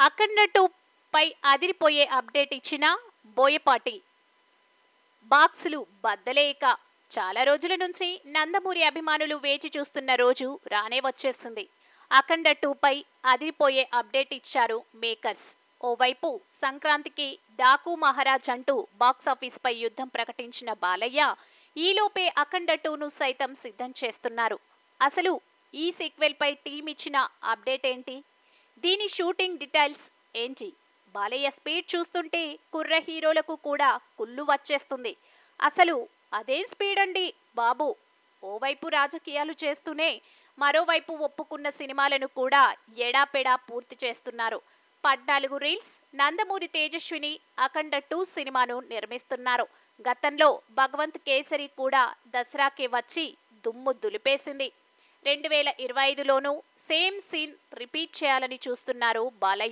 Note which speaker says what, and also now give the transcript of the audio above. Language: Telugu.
Speaker 1: అఖండ 2 పై అదిరిపోయే అప్డేట్ ఇచ్చిన బోయపాటి. బాక్సులు బద్దలేయక చాలా రోజుల నుంచి నందమూరి అభిమానులు వేచి చూస్తున్న రోజు రానే వచ్చేసింది. అఖండ 2 పై అదిరిపోయే అప్డేట్ ఇచ్చారు మేకర్స్. ఓవైపు సంక్రాంతికి డాకు మహారాజ్ అంటూ బాక్సాఫీస్ పై యుద్ధం ప్రకటించిన బాలయ్య ఈలోపే అఖండ 2ను సైతం సిద్ధం చేస్తున్నారు. అసలు ఈ సీక్వెల్ పై టీం ఇచ్చిన అప్డేట్ ఏంటి? దీని షూటింగ్ డీటెయిల్స్ ఏంటి? బాలయ్య స్పీడ్ చూస్తుంటే కుర్ర హీరోలకు కూడా కుళ్ళు వచ్చేస్తుంది. అసలు అదేం స్పీడ్ అండి బాబు! ఓవైపు రాజకీయాలు చేస్తూనే మరోవైపు ఒప్పుకున్న సినిమాలను కూడా ఎడాపెడా పూర్తి చేస్తున్నారు. 14 రీల్స్ నందమూరి తేజస్విని అఖండ 2 సినిమాను నిర్మిస్తున్నారు. గతంలో భగవంత్ కేసరి కూడా దసరాకే వచ్చి దుమ్ము దులిపేసింది. 2025లోనూ సేమ్ సీన్ రిపీట్ చేయాలని చూస్తున్నారు బాలయ్య.